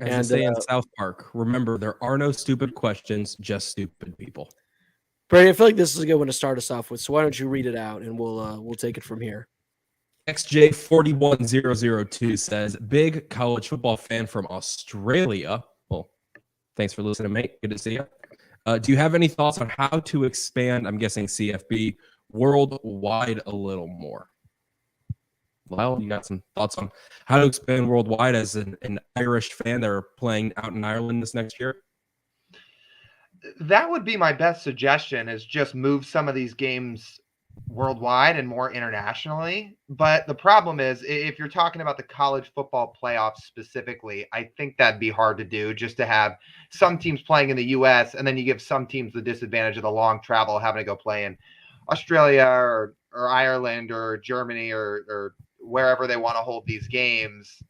As they say in South Park, remember, there are no stupid questions, just stupid people. Brady, I feel like this is a good one to start us off with. So why don't you read it out and we'll take it from here. XJ41002 says, big college football fan from Australia. Well, thanks for listening, mate. Good to see you. Do you have any thoughts on how to expand, I'm guessing CFB, worldwide a little more? Lyle, you got some thoughts on how to expand worldwide as an Irish fan that are playing out in Ireland this next year? That would be my best suggestion, is just move some of these games worldwide and more internationally. But the problem is, if you're talking about the college football playoffs specifically, I think that'd be hard to do, just to have some teams playing in the US and then you give some teams the disadvantage of the long travel, having to go play in Australia or Ireland or Germany or wherever they want to hold these games,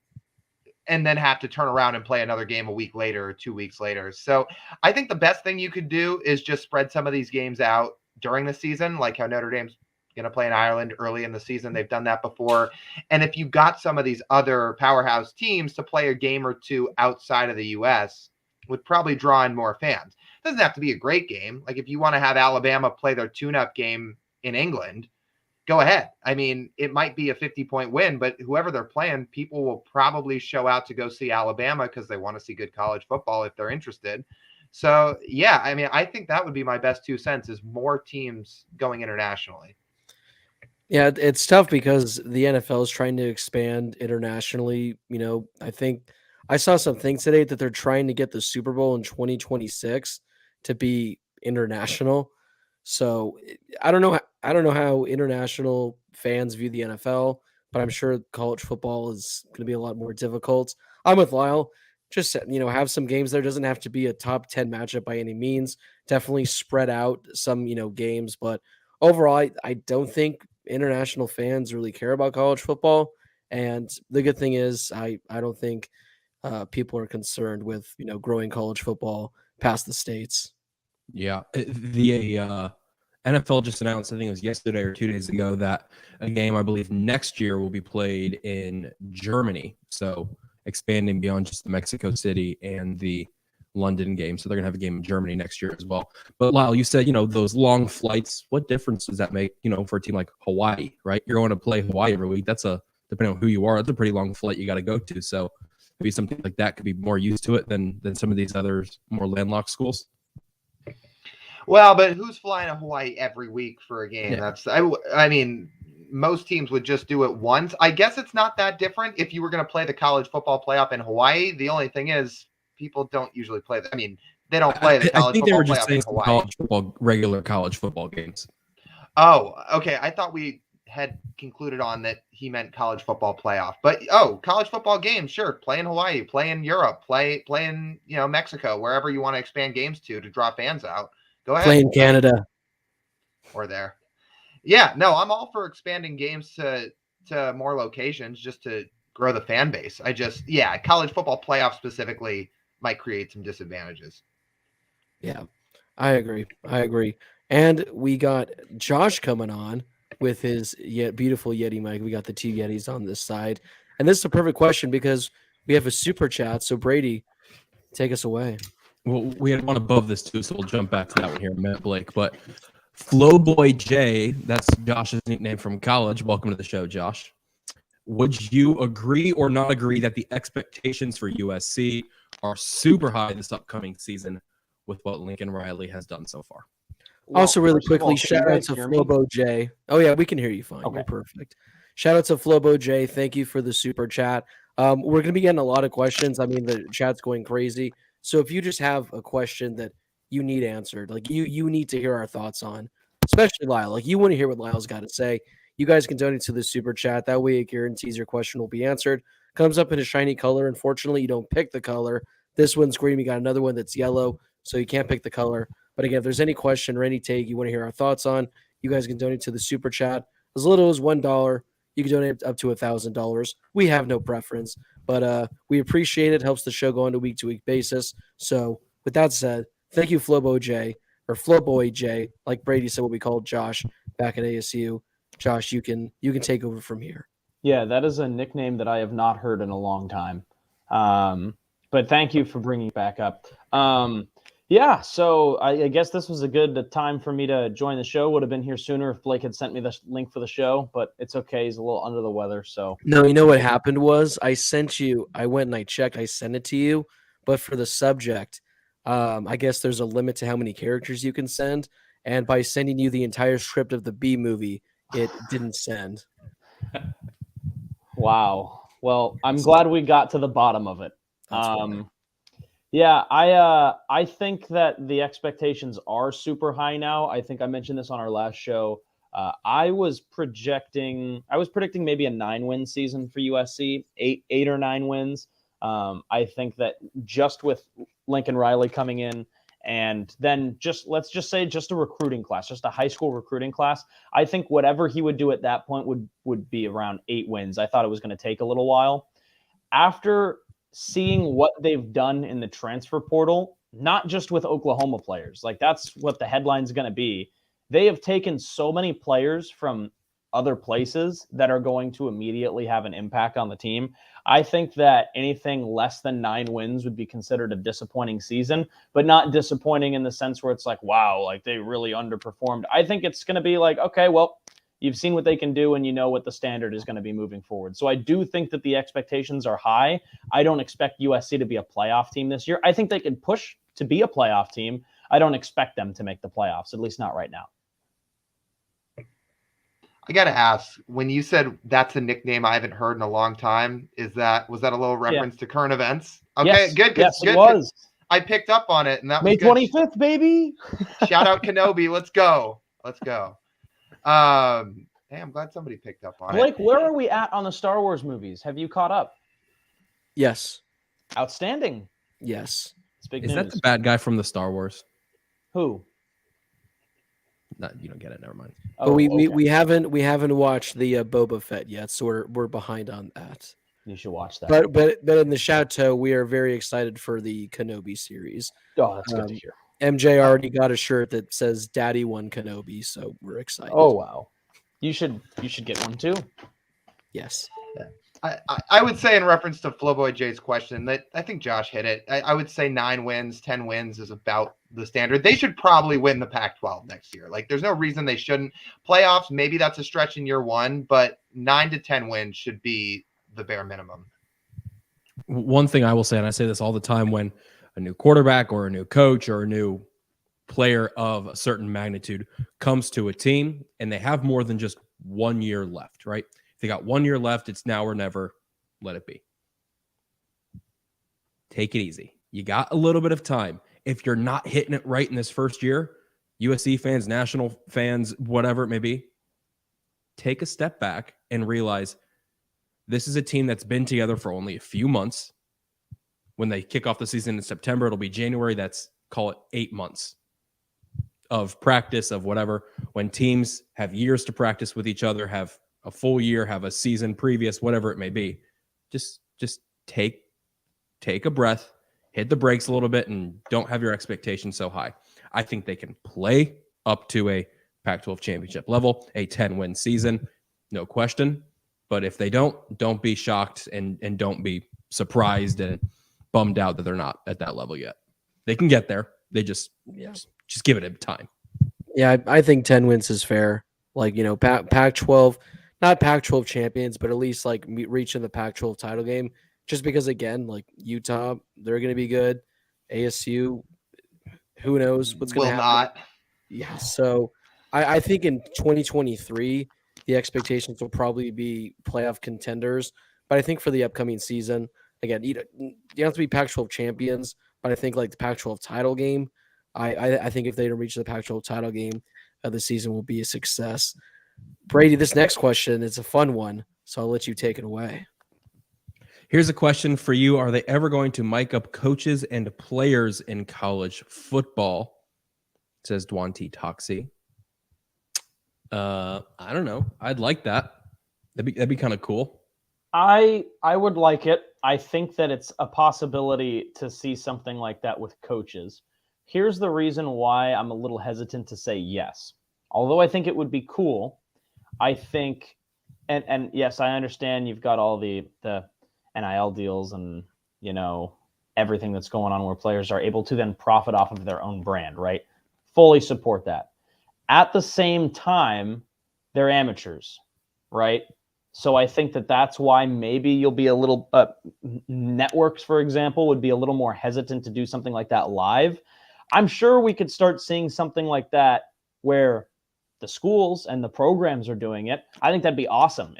and then have to turn around and play another game a week later or 2 weeks later. So I think the best thing you could do is just spread some of these games out during the season, like how Notre Dame's going to play in Ireland early in the season. They've done that before. And if you got some of these other powerhouse teams to play a game or two outside of the US, would probably draw in more fans. It doesn't have to be a great game. Like if you want to have Alabama play their tune-up game in England, go ahead. I mean, it might be a 50-point win, but whoever they're playing, people will probably show out to go see Alabama because they want to see good college football if they're interested. So, yeah, I mean, I think that would be my best 2 cents, is more teams going internationally. Yeah, it's tough because the NFL is trying to expand internationally. You know, I think I saw some things today that they're trying to get the Super Bowl in 2026 to be international. So I don't know how international fans view the NFL, but I'm sure college football is going to be a lot more difficult. I'm with Lyle. Just, have some games there. Doesn't have to be a top 10 matchup by any means. Definitely spread out some, games. But overall, I don't think international fans really care about college football. And the good thing is I don't think people are concerned with, growing college football past the States. Yeah. The NFL just announced, I think it was yesterday or 2 days ago, that a game, I believe, next year will be played in Germany. So expanding beyond just the Mexico City and the London game. So they're going to have a game in Germany next year as well. But Lyle, you said, those long flights, what difference does that make, for a team like Hawaii, right? You're going to play Hawaii every week. Depending on who you are, that's a pretty long flight you got to go to. So maybe something like that could be more used to it than some of these other more landlocked schools. Well, but who's flying to Hawaii every week for a game? Yeah. I mean, most teams would just do it once. I guess it's not that different if you were going to play the college football playoff in Hawaii. The only thing is, people don't usually play. They don't play the college football playoff in Hawaii. Regular college football games. Oh, okay. I thought we had concluded on that he meant college football playoff. But college football games, sure. Play in Hawaii, play in Europe, play in Mexico, wherever you want to expand games to draw fans out. Go ahead. Play in Canada. Or there. Yeah, no, I'm all for expanding games to more locations just to grow the fan base. College football playoff specifically might create some disadvantages. Yeah, I agree. And we got Josh coming on with his beautiful Yeti mic. We got the 2 Yetis on this side. And this is a perfect question because we have a super chat. So Brady, take us away. Well, we had one above this too, so we'll jump back to that one here in a minute, Blake. But Flowboy J, that's Josh's nickname from college. Welcome to the show, Josh. Would you agree or not agree that the expectations for USC are super high this upcoming season with what Lincoln Riley has done so far? Also, really quickly, shout out to Flobo J. Oh, yeah, we can hear you fine. Okay. You're perfect. Shout out to Flobo J. Thank you for the super chat. We're going to be getting a lot of questions. I mean, the chat's going crazy. So if you just have a question that you need answered, like you need to hear our thoughts on, especially Lyle, like you want to hear what Lyle's got to say, you guys can donate to the super chat. That way it guarantees your question will be answered. Comes up in a shiny color. Unfortunately, you don't pick the color. This one's green. We got another one that's yellow, so you can't pick the color. But again, if there's any question or any take you want to hear our thoughts on, you guys can donate to the super chat. As little as $1. You can donate up to $1,000. We have no preference, but we appreciate it. Helps the show go on a week-to-week basis. So with that said, thank you, Flobo J, or Flowboy J, like Brady said, what we called Josh back at ASU. Josh, you can take over from here. Yeah, that is a nickname that I have not heard in a long time. but thank you for bringing it back up. Yeah, so I guess this was a good time for me to join the show. Would have been here sooner if Blake had sent me the link for the show, but it's okay. He's a little under the weather, so. No, you know what happened was I went and I checked, I sent it to you, but for the subject, I guess there's a limit to how many characters you can send, and by sending you the entire script of the B movie, it didn't send. Wow. Well, I'm glad we got to the bottom of it. That's why. Yeah, I think that the expectations are super high now. I think I mentioned this on our last show. I was predicting maybe a 9-win season for USC, eight or 9 wins. I think that just with Lincoln Riley coming in, and then let's just say a recruiting class, just a high school recruiting class, I think whatever he would do at that point would be around 8 wins. I thought it was going to take a little while. After seeing what they've done in the transfer portal, not just with Oklahoma players, like that's what the headline's going to be. They have taken so many players from other places that are going to immediately have an impact on the team. I think that anything less than 9 wins would be considered a disappointing season, but not disappointing in the sense where it's like, wow, like they really underperformed. I think it's going to be like, okay, well, you've seen what they can do and you know what the standard is going to be moving forward. So I do think that the expectations are high. I don't expect USC to be a playoff team this year. I think they can push to be a playoff team. I don't expect them to make the playoffs, at least not right now. I got to ask, when you said that's a nickname I haven't heard in a long time, was that a little reference to current events? Okay, yes. Good. Yes, good. It was. I picked up on it, and that May was good. 25th, baby. Shout out Kenobi. Let's go. Hey, I'm glad somebody picked up on Blake, it. where are we at on the Star Wars movies? Have you caught up? Yes. Outstanding. Yes. It's big Is news. that the bad guy from the Star Wars? Who? No, you don't get it. Never mind. But we haven't watched the Boba Fett yet, so we're behind on that. You should watch that. But in the Chateau, we are very excited for the Kenobi series. Oh, that's good to hear. MJ already got a shirt that says "Daddy won Kenobi," so we're excited. Oh wow, you should get one too. Yes. I would say, in reference to Flowboy Jay's question, that I think Josh hit it. I would say 9 wins, 10 wins is about the standard. They should probably win the Pac-12 next year. Like, there's no reason they shouldn't. Playoffs, maybe that's a stretch in year 1, but 9 to 10 wins should be the bare minimum. One thing I will say, and I say this all the time, when a new quarterback or a new coach or a new player of a certain magnitude comes to a team and they have more than just 1 year left, right? They got 1 year left. It's now or never. Let it be. Take it easy. You got a little bit of time. If you're not hitting it right in this first year, USC fans, national fans, whatever it may be, take a step back and realize this is a team that's been together for only a few months. When they kick off the season in September, it'll be January. That's, call it 8 months of practice, of whatever. When teams have years to practice with each other, have a full year, have a season previous, whatever it may be, just take a breath, hit the brakes a little bit, and don't have your expectations so high. I think they can play up to a Pac-12 championship level, a 10-win season, no question. But if they don't be shocked and don't be surprised and bummed out that they're not at that level yet. They can get there. They just give it a time. Yeah, I think 10 wins is fair. Like, you know, Pac-12, not Pac-12 champions, but at least like reaching the Pac-12 title game. Just because, again, like Utah, they're going to be good. ASU, who knows what's going to happen. Will not. Yeah, so I think in 2023, the expectations will probably be playoff contenders. But I think for the upcoming season, again, you don't have to be Pac-12 champions, but I think like the Pac-12 title game, I think if they don't reach the Pac-12 title game, the season will be a success. Brady, this next question is a fun one, so I'll let you take it away. Here's a question for you. Are they ever going to mic up coaches and players in college football? Says Dwanti Toxie. I don't know. I'd like that. That'd be kind of cool. I would like it. I think that it's a possibility to see something like that with coaches. Here's the reason why I'm a little hesitant to say yes. Although I think it would be cool, I think, and yes, I understand you've got all the NIL deals and, you know, everything that's going on where players are able to then profit off of their own brand, right? Fully support that. At the same time, they're amateurs, right? So I think that that's why maybe you'll be a little networks, for example, would be a little more hesitant to do something like that live. I'm sure we could start seeing something like that where the schools and the programs are doing it. I think that'd be awesome.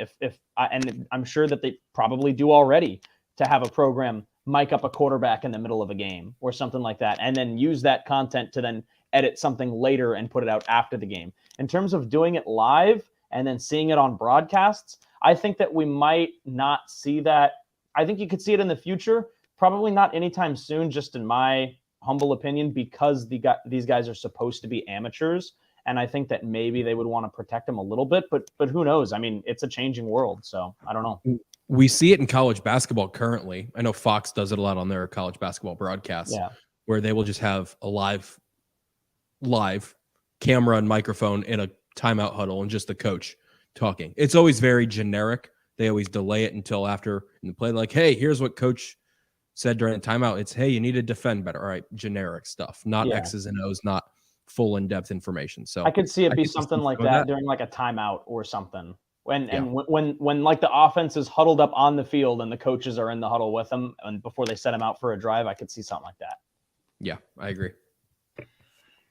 And I'm sure that they probably do already, to have a program mic up a quarterback in the middle of a game or something like that, and then use that content to then edit something later and put it out after the game. In terms of doing it live and then seeing it on broadcasts, I think that we might not see that. I think you could see it in the future, probably not anytime soon, just in my humble opinion, because these guys are supposed to be amateurs. And I think that maybe they would want to protect them a little bit, but who knows? I mean, it's a changing world, so I don't know. We see it in college basketball currently. I know Fox does it a lot on their college basketball broadcasts, where they will just have a live camera and microphone in a timeout huddle and just the coach talking. It's always very generic. They always delay it until after the play, like, hey, here's what coach said during the timeout. It's, hey, you need to defend better. All right, generic stuff, not X's and O's, not full in-depth information. So I could see it be something like that during like a timeout or something. When like the offense is huddled up on the field and the coaches are in the huddle with them, and before they set them out for a drive, I could see something like that. Yeah, I agree.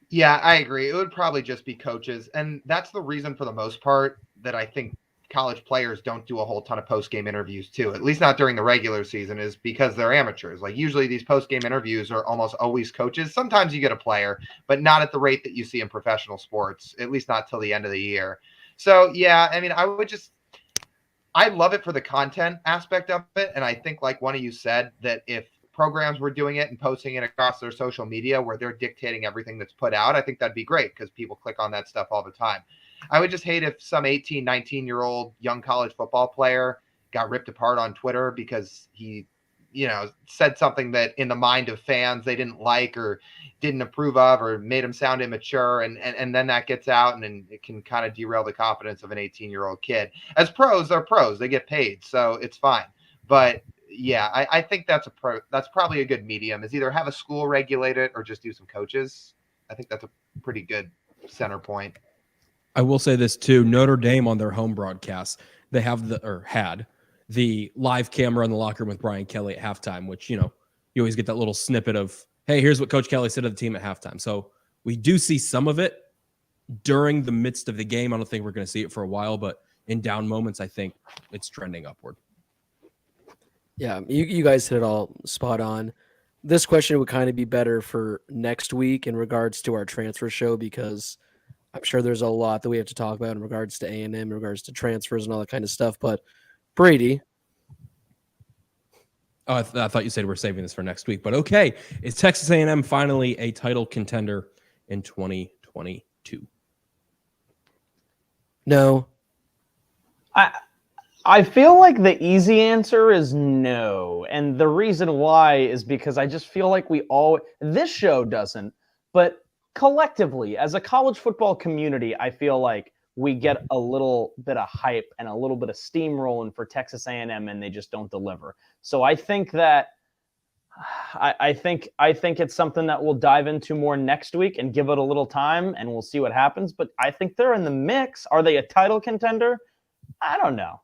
Yeah, I agree. It would probably just be coaches. And that's the reason for the most part that I think college players don't do a whole ton of post-game interviews too, at least not during the regular season, is because they're amateurs. Like usually these post-game interviews are almost always coaches. Sometimes you get a player, but not at the rate that you see in professional sports, at least not till the end of the year. So yeah, I mean, I love it for the content aspect of it. And I think like one of you said, that if programs were doing it and posting it across their social media where they're dictating everything that's put out, I think that'd be great because people click on that stuff all the time. I would just hate if some 18, 19-year-old young college football player got ripped apart on Twitter because he, said something that in the mind of fans they didn't like or didn't approve of or made him sound immature. And then that gets out and then it can kind of derail the confidence of an 18-year-old kid. As pros, they're pros. They get paid, so it's fine. But yeah, I think that's probably a good medium, is either have a school regulate it or just do some coaches. I think that's a pretty good center point. I will say this too. Notre Dame on their home broadcast, they had the live camera in the locker room with Brian Kelly at halftime, which, you always get that little snippet of, hey, here's what Coach Kelly said to the team at halftime. So we do see some of it during the midst of the game. I don't think we're going to see it for a while, but in down moments, I think it's trending upward. Yeah, you guys hit it all spot on. This question would kind of be better for next week in regards to our transfer show, because I'm sure there's a lot that we have to talk about in regards to A&M, in regards to transfers and all that kind of stuff. But Brady. Oh, I thought you said we're saving this for next week, but okay. Is Texas A&M finally a title contender in 2022? No. I feel like the easy answer is no. And the reason why is because I just feel like this show doesn't, but collectively as a college football community, I feel like we get a little bit of hype and a little bit of steam rolling for Texas A&M, and they just don't deliver. So I think that I think it's something that we'll dive into more next week and give it a little time, and we'll see what happens. But I think they're in the mix. Are they a title contender? I don't know.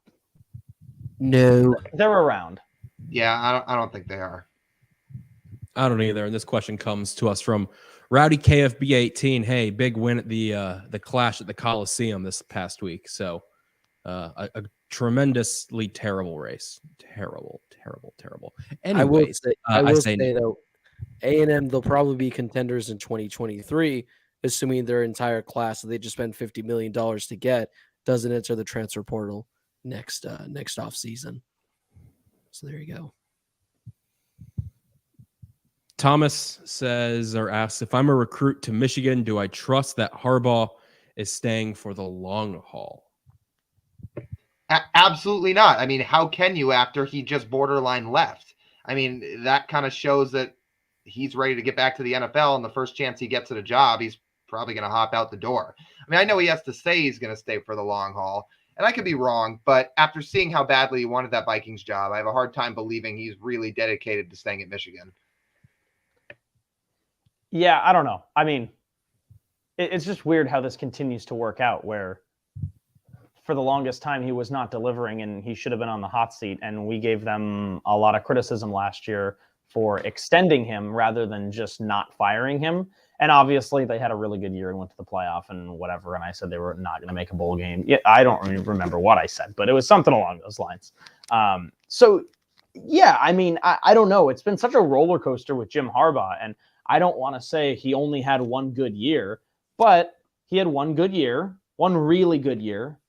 No. They're around. Yeah, I don't think they are. I don't either. And this question comes to us from Rowdy KFB 18. Hey, big win at the clash at the Coliseum this past week. So a tremendously terrible race. Terrible. Anyways, I will say though, A&M, they'll probably be contenders in 2023, assuming their entire class that they just spent $50 million to get doesn't enter the transfer portal next off season. So there you go. Thomas says or asks, if I'm a recruit to Michigan, do I trust that Harbaugh is staying for the long haul? Absolutely not. I mean, how can you after he just borderline left? I mean, that kind of shows that he's ready to get back to the NFL, and the first chance he gets at a job, he's probably going to hop out the door. I mean, I know he has to say he's going to stay for the long haul, and I could be wrong, but after seeing how badly he wanted that Vikings job, I have a hard time believing he's really dedicated to staying at Michigan. Yeah, I don't know. I mean, it's just weird how this continues to work out where for the longest time he was not delivering and he should have been on the hot seat. And we gave them a lot of criticism last year for extending him rather than just not firing him. And obviously they had a really good year and went to the playoff and whatever. And I said they were not going to make a bowl game. Yeah, I don't remember what I said, but it was something along those lines. So yeah, I mean, I don't know. It's been such a roller coaster with Jim Harbaugh, and I don't want to say he only had one good year, but he had one good year, one really good year.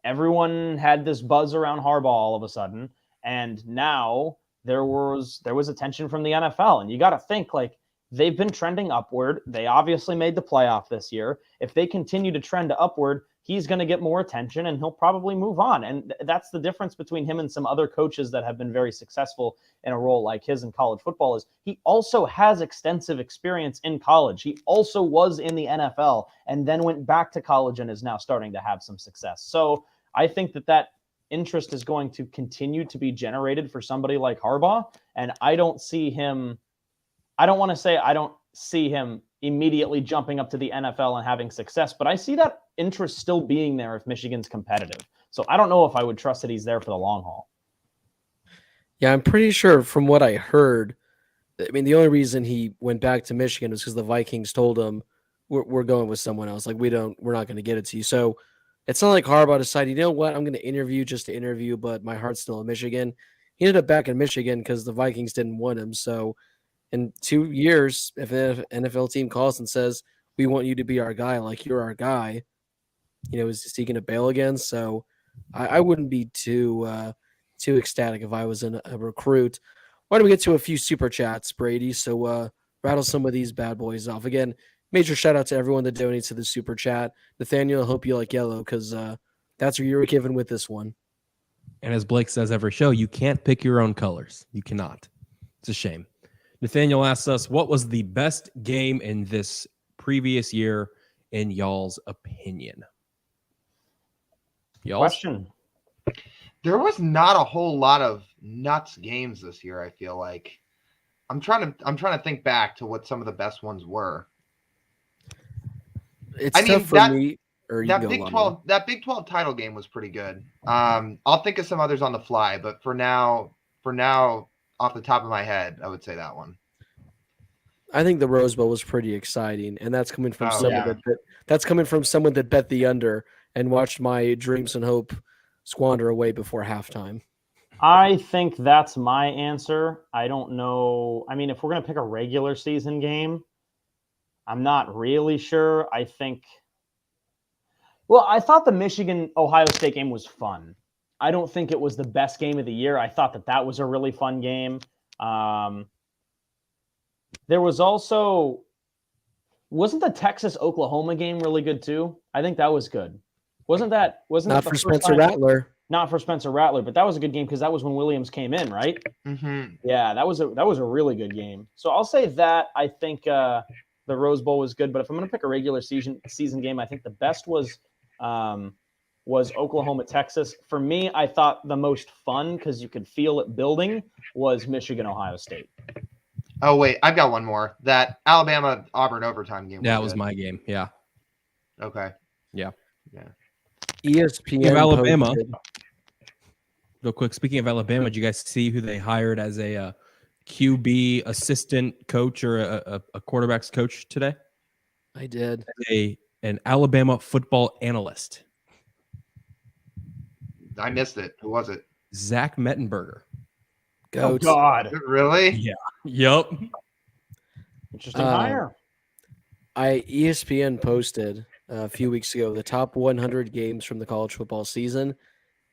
Everyone had this buzz around Harbaugh all of a sudden, and now there was attention from the NFL, and you got to think like they've been trending upward. They obviously made the playoff this year. If they continue to trend upward, he's going to get more attention and he'll probably move on. And that's the difference between him and some other coaches that have been very successful in a role like his in college football is he also has extensive experience in college. He also was in the NFL and then went back to college and is now starting to have some success. So I think that interest is going to continue to be generated for somebody like Harbaugh. And I don't see him immediately jumping up to the NFL and having success, but I see that interest still being there if Michigan's competitive. So I don't know if I would trust that he's there for the long haul. Yeah, I'm pretty sure from what I heard, I mean, the only reason he went back to Michigan was because the Vikings told him, we're going with someone else. Like, we're not going to get it to you. So it's not like Harbaugh decided, you know what, I'm going to interview just to interview, but my heart's still in Michigan. He ended up back in Michigan because the Vikings didn't want him. So in 2 years, if an NFL team calls and says, we want you to be our guy, like you're our guy, is he going to bail again? So I wouldn't be too ecstatic if I was a recruit. Why don't we get to a few super chats, Brady? So rattle some of these bad boys off. Again, major shout out to everyone that donates to the super chat. Nathaniel, I hope you like yellow because that's what you were given with this one. And as Blake says every show, you can't pick your own colors. You cannot. It's a shame. Nathaniel asks us, what was the best game in this previous year in y'all's opinion? Y'all's? Question. There was not a whole lot of nuts games this year, I feel like. I'm trying to think back to what some of the best ones were. It's tough for me. That Big 12 title game was pretty good. I'll think of some others on the fly, but for now, off the top of my head, I would say that one. I think the Rose Bowl was pretty exciting, and that's coming from someone that bet the under and watched my dreams and hope squander away before halftime. I think that's my answer. I don't know. I mean, if we're going to pick a regular season game, I'm not really sure. I thought the Michigan-Ohio State game was fun. I don't think it was the best game of the year. I thought that was a really fun game. There was also, wasn't the Texas-Oklahoma game really good too? I think that was good. Wasn't that for Spencer Rattler? Not for Spencer Rattler, but that was a good game because that was when Williams came in, right? Mm-hmm. Yeah, that was a really good game. So I'll say that I think the Rose Bowl was good, but if I'm going to pick a regular season game, I think the best was Oklahoma, Texas. For me, I thought the most fun because you could feel it building was Michigan, Ohio State. Oh wait, I've got one more. That Alabama Auburn overtime game. That was my game. Yeah. Okay. Yeah. ESPN of Alabama. Posted. Real quick, speaking of Alabama, did you guys see who they hired as a QB assistant coach or a quarterback's coach today? I did. An Alabama football analyst. I missed it. Who was it? Zach Mettenberger. Goats. Oh God! Really? Yeah. Yup. Interesting hire. ESPN posted a few weeks ago the top 100 games from the college football season.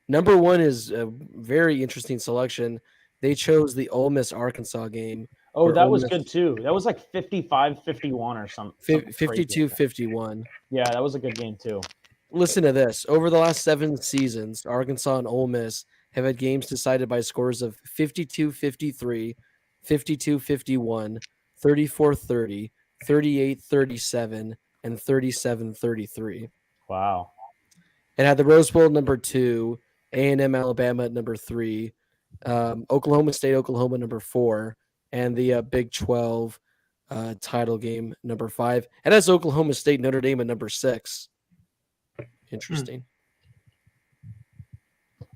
Number one is a very interesting selection. They chose the Ole Miss Arkansas game. Oh, that was good too. That was like 55-51 or something. 52-51. Yeah, that was a good game too. Listen to this. Over the last 7 seasons, Arkansas and Ole Miss have had games decided by scores of 52-53, 52-51, 34-30, 38-37, and 37-33. Wow. It had the Rose Bowl number 2, A&M Alabama at number 3, Oklahoma State Oklahoma number 4, and the Big 12 title game, number 5. And that's Oklahoma State, Notre Dame at number 6. Interesting.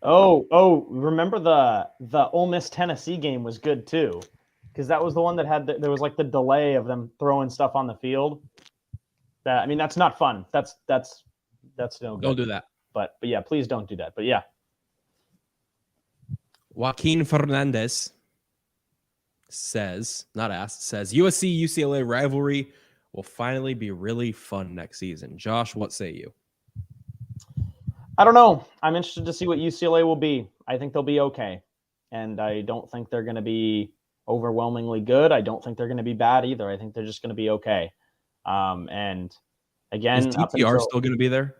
Oh, remember the Ole Miss Tennessee game was good too, because that was the one that had there was like the delay of them throwing stuff on the field. That's not fun. That's no good. Don't do that. But yeah, please don't do that. But yeah, Joaquin Fernandez says USC UCLA rivalry will finally be really fun next season. Josh, what say you? I don't know. I'm interested to see what UCLA will be. I think they'll be okay, and I don't think they're going to be overwhelmingly good. I don't think they're going to be bad either. I think they're just going to be okay. And again, is DTR still going to be there?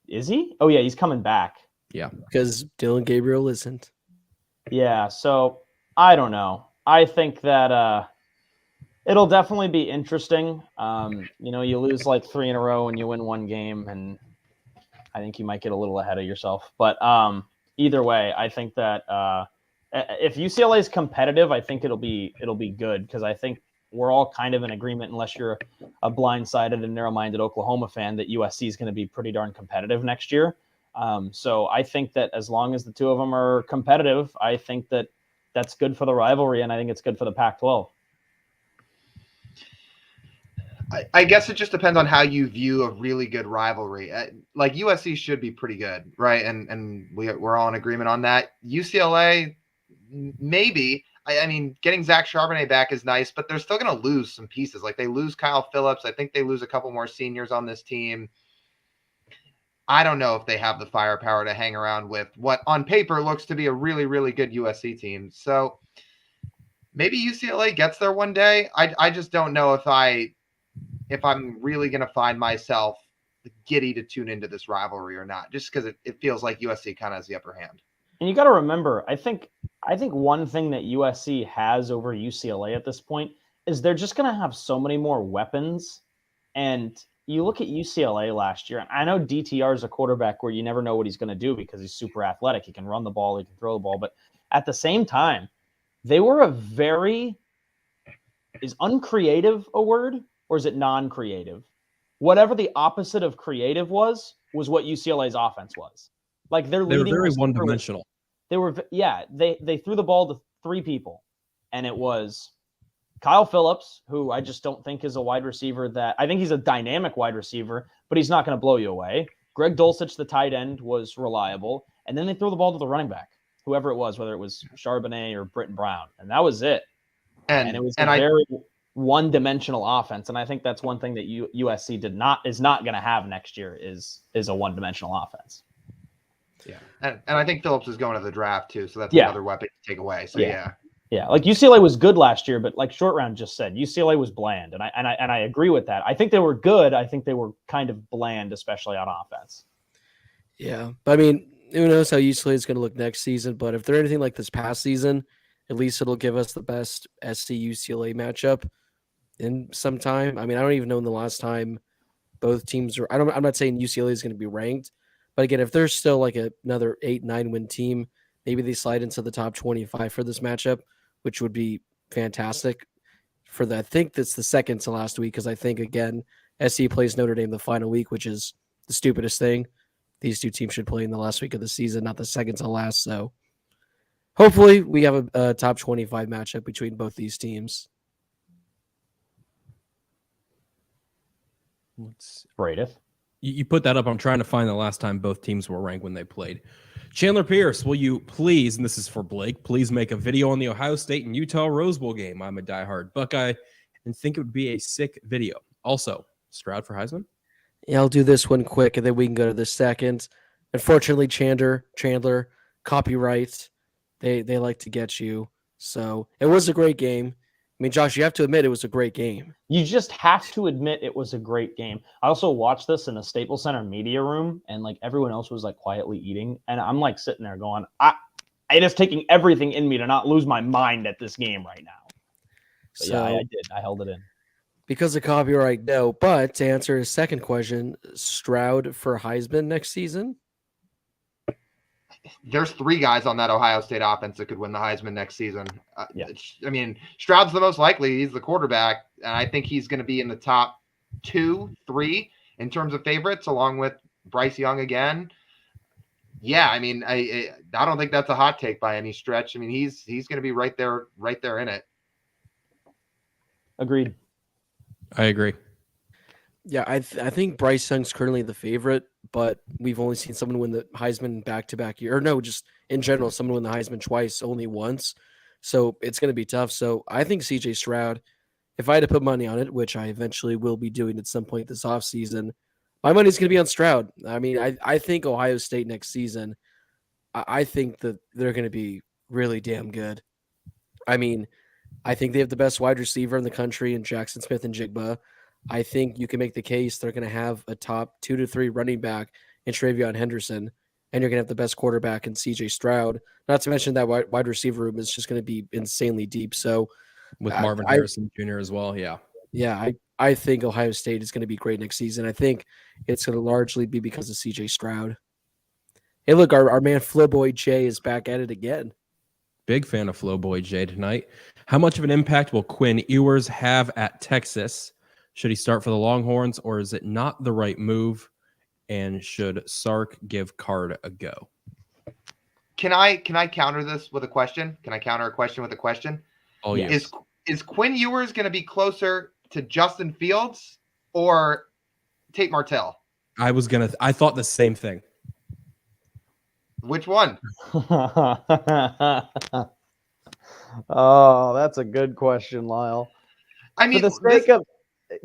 Is he? Oh yeah, he's coming back. Yeah, because Dylan Gabriel isn't. Yeah, so I don't know. I think that it'll definitely be interesting. You lose like 3 in a row and you win 1 game, and I think you might get a little ahead of yourself. But either way, I think that if UCLA is competitive, I think it'll be good, because I think we're all kind of in agreement, unless you're a blindsided and narrow-minded Oklahoma fan, that USC is going to be pretty darn competitive next year. So I think that as long as the two of them are competitive, I think that that's good for the rivalry, and I think it's good for the Pac-12. I guess it just depends on how you view a really good rivalry. Like USC should be pretty good, right? And we're all in agreement on that. UCLA, maybe. I mean, getting Zach Charbonnet back is nice, but they're still going to lose some pieces. Like they lose Kyle Phillips. I think they lose a couple more seniors on this team. I don't know if they have the firepower to hang around with what on paper looks to be a really, really good USC team. So maybe UCLA gets there one day. I just don't know if I'm really going to find myself giddy to tune into this rivalry or not, just because it feels like USC kind of has the upper hand. And you got to remember, I think one thing that USC has over UCLA at this point is they're just going to have so many more weapons. And you look at UCLA last year, and I know DTR is a quarterback where you never know what he's going to do because he's super athletic. He can run the ball, he can throw the ball. But at the same time, they were is uncreative a word, or is it non-creative? Whatever the opposite of creative was what UCLA's offense was. Like they were very one-dimensional. They threw the ball to 3 people, and it was Kyle Phillips, who I just don't think is a wide receiver I think he's a dynamic wide receiver, but he's not going to blow you away. Greg Dulcich, the tight end, was reliable. And then they threw the ball to the running back, whoever it was, whether it was Charbonnet or Britton Brown. And that was it. And it was a very one-dimensional offense. And I think that's one thing that USC is not going to have next year is a one-dimensional offense. Yeah. And I think Phillips is going to the draft too. So that's another weapon to take away. So Yeah, like UCLA was good last year, but like Short Round just said, UCLA was bland, and I agree with that. I think they were good. I think they were kind of bland, especially on offense. Yeah, but I mean, who knows how UCLA is going to look next season? But if they're anything like this past season, at least it'll give us the best SC UCLA matchup in some time. I mean, I don't even know when the last time both teams are. I'm not saying UCLA is going to be ranked, but again, if there's still like another 8-9 win team, maybe they slide into the top 25 for this matchup, which would be fantastic for I think that's the second to last week, because I think, again, SC plays Notre Dame the final week, which is the stupidest thing. These two teams should play in the last week of the season, not the second to last. So hopefully we have a top 25 matchup between both these teams. Bradyth. You put that up. I'm trying to find the last time both teams were ranked when they played. Chandler Pierce, will you please, and this is for Blake, please make a video on the Ohio State and Utah Rose Bowl game? I'm a diehard Buckeye and think it would be a sick video. Also, Stroud for Heisman? Yeah, I'll do this one quick, and then we can go to the second. Unfortunately, Chandler, copyright, they like to get you. So it was a great game. I mean, Josh, you have to admit it was a great game. You just have to admit it was a great game. I also watched this in the Staples Center media room, and like everyone else was like quietly eating, and I'm like sitting there going, it is taking everything in me to not lose my mind at this game right now. But yeah, I did. I held it in. Because of copyright, no. But to answer his second question, Stroud for Heisman next season? there's 3 guys on that Ohio State offense that could win the Heisman next season. Yeah. I mean, Stroud's the most likely. He's the quarterback, and I think he's going to be in the top 2, 3 in terms of favorites, along with Bryce Young again. Yeah, I mean, I don't think that's a hot take by any stretch. I mean, he's going to be right there in it. Agreed. I agree. Yeah, I think Bryce Young's currently the favorite, but we've only seen someone win the Heisman back-to-back year. Or no, just in general, someone win the Heisman twice, only once. So it's going to be tough. So I think CJ Stroud, if I had to put money on it, which I eventually will be doing at some point this offseason, my money's going to be on Stroud. I mean, I think Ohio State next season, I think that they're going to be really damn good. I mean, I think they have the best wide receiver in the country in Jackson Smith and Jigba. I think you can make the case they're going to have a top 2 to 3 running back in Travion Henderson, and you're going to have the best quarterback in CJ Stroud. Not to mention that wide receiver room is just going to be insanely deep. So With Marvin Harrison Jr. as well. Yeah. Yeah, I think Ohio State is going to be great next season. I think it's going to largely be because of CJ Stroud. Hey, look, our man Flowboy Jay is back at it again. Big fan of Flowboy Jay tonight. How much of an impact will Quinn Ewers have at Texas? Should he start for the Longhorns, or is it not the right move? And should Sark give Card a go? Can I counter this with a question? Can I counter a question with a question? Oh, yes. Is Quinn Ewers going to be closer to Justin Fields or Tate Martell? I thought the same thing. Which one? Oh, that's a good question, Lyle. I mean, for the sake of,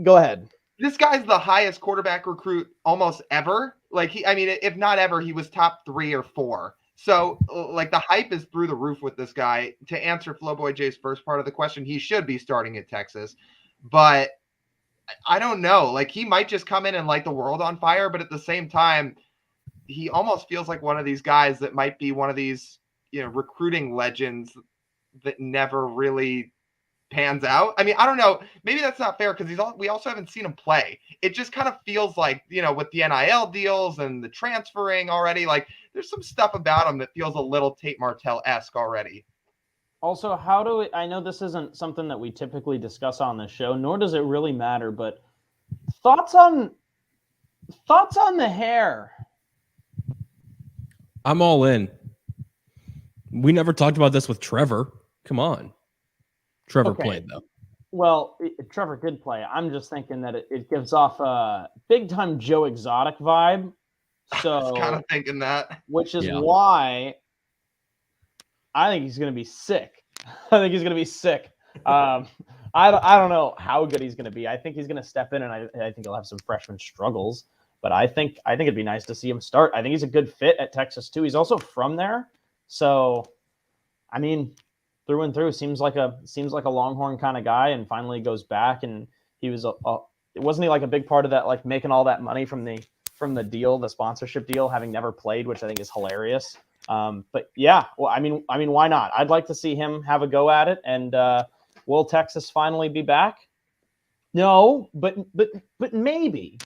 go ahead. This guy's the highest quarterback recruit almost ever. Like if not ever, he was top 3 or 4. So like the hype is through the roof with this guy. To answer Flowboy Jay's first part of the question, he should be starting at Texas, but I don't know. Like he might just come in and light the world on fire, but at the same time, he almost feels like one of these guys that might be one of these, recruiting legends that never really pans out. I mean, I don't know. Maybe that's not fair because we also haven't seen him play. It just kind of feels like, with the NIL deals and the transferring already, like there's some stuff about him that feels a little Tate Martell-esque already. Also, I know this isn't something that we typically discuss on the show, nor does it really matter, but thoughts on the hair. I'm all in. We never talked about this with Trevor. Come on. Trevor played, though. Well, Trevor did play. I'm just thinking that it gives off a big-time Joe Exotic vibe. So I was kind of thinking that. Which is why I think he's going to be sick. I don't know how good he's going to be. I think he's going to step in, and I think he'll have some freshman struggles. But I think it'd be nice to see him start. I think he's a good fit at Texas too. He's also from there, so I mean, through and through, seems like a Longhorn kind of guy. And finally goes back, and he was wasn't he like a big part of that, like making all that money from the deal, the sponsorship deal, having never played, which I think is hilarious. But yeah, well, I mean, why not? I'd like to see him have a go at it. And will Texas finally be back? No, but maybe.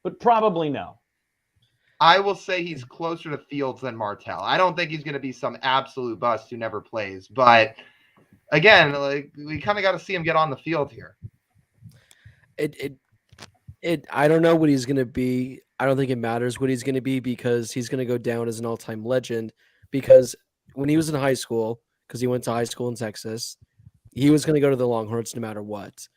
But probably no. I will say he's closer to Fields than Martell. I don't think he's going to be some absolute bust who never plays. But again, like we kind of got to see him get on the field here. I don't know what he's going to be. I don't think it matters what he's going to be because he's going to go down as an all-time legend. Because when he was in high school, because he went to high school in Texas, he was going to go to the Longhorns no matter what.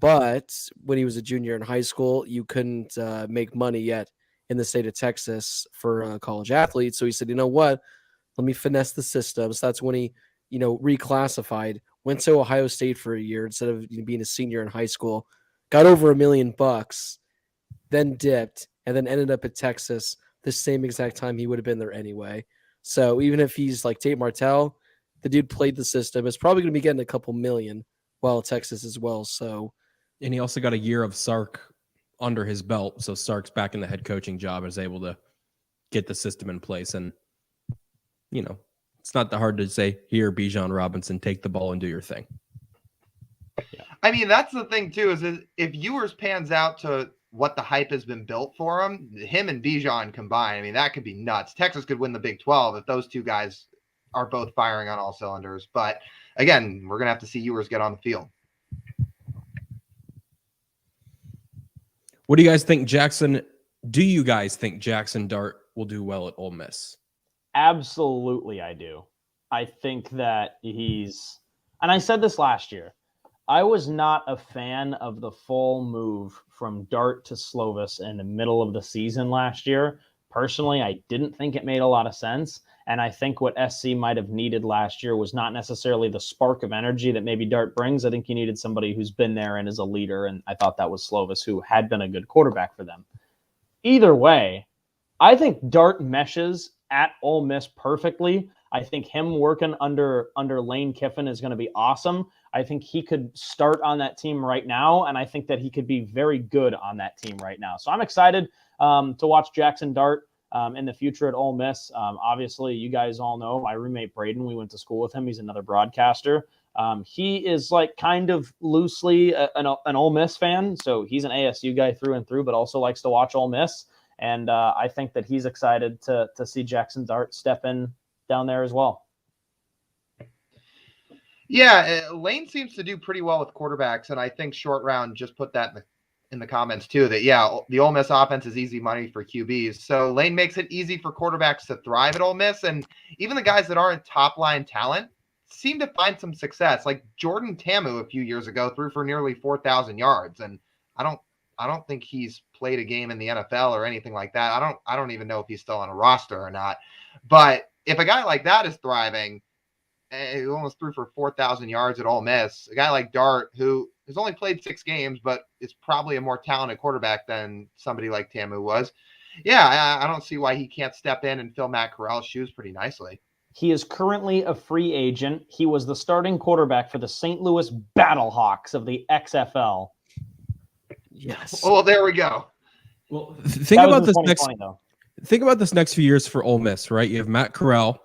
But when he was a junior in high school, you couldn't make money yet in the state of Texas for college athletes. So he said, you know what? Let me finesse the system. So that's when he, reclassified, went to Ohio State for a year instead of being a senior in high school, got over $1 million, then dipped, and then ended up at Texas the same exact time he would have been there anyway. So even if he's like Tate Martell, the dude played the system. It's probably going to be getting a couple million while at Texas as well. So, and he also got a year of Sark under his belt. So Sark's back in the head coaching job and is able to get the system in place. And, it's not that hard to say, here, Bijan Robinson, take the ball and do your thing. Yeah. I mean, that's the thing too, is if Ewers pans out to what the hype has been built for him and Bijan combined, I mean, that could be nuts. Texas could win the Big 12 if those two guys are both firing on all cylinders. But again, we're going to have to see Ewers get on the field. What do you guys think, Jackson? Do you guys think Jackson Dart will do well at Ole Miss? Absolutely, I do. I think that and I said this last year, I was not a fan of the full move from Dart to Slovis in the middle of the season last year. Personally, I didn't think it made a lot of sense. And I think what SC might have needed last year was not necessarily the spark of energy that maybe Dart brings. I think you needed somebody who's been there and is a leader. And I thought that was Slovis, who had been a good quarterback for them. Either way, I think Dart meshes at Ole Miss perfectly. I think him working under Lane Kiffin is going to be awesome. I think he could start on that team right now, and I think that he could be very good on that team right now. So I'm excited to watch Jackson Dart in the future at Ole Miss. Obviously, you guys all know my roommate Braden. We went to school with him. He's another broadcaster. He is like kind of loosely an Ole Miss fan, so he's an ASU guy through and through, but also likes to watch Ole Miss. And I think that he's excited to see Jackson Dart step in down there as well. Yeah, Lane seems to do pretty well with quarterbacks, and I think Short Round just put that in the comments too, that, yeah, the Ole Miss offense is easy money for QBs. So Lane makes it easy for quarterbacks to thrive at Ole Miss, and even the guys that aren't top-line talent seem to find some success. Like Jordan Tamu a few years ago threw for nearly 4,000 yards, and I don't think he's played a game in the NFL or anything like that. I don't even know if he's still on a roster or not. But if a guy like that is thriving, he almost threw for 4,000 yards at Ole Miss. A guy like Dart, who has only played 6 games, but is probably a more talented quarterback than somebody like Tamu was. Yeah, I don't see why he can't step in and fill Matt Corral's shoes pretty nicely. He is currently a free agent. He was the starting quarterback for the St. Louis Battlehawks of the XFL. Yes. Oh, well, there we go. Well, think about this next few years for Ole Miss, right? You have Matt Corral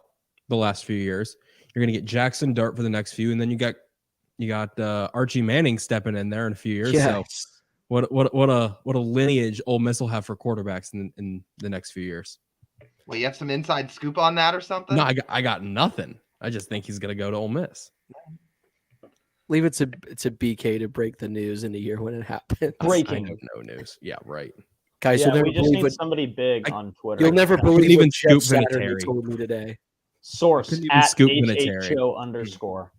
the last few years. You're going to get Jackson Dart for the next few, and then you got Archie Manning stepping in there in a few years. Yes. So what a lineage Ole Miss will have for quarterbacks in the next few years. Well, you have some inside scoop on that or something? No, I got nothing. I just think he's going to go to Ole Miss. Leave it to BK to break the news in a year when it happens. Breaking. I have no news. Yeah, right. Guys, Yeah, you'll never we just believe need what somebody big on Twitter. you'll never believe even what Jeff scoop Saturday Vinatieri. told me today. Source Couldn't even at scoop Vinatieri. HHO_.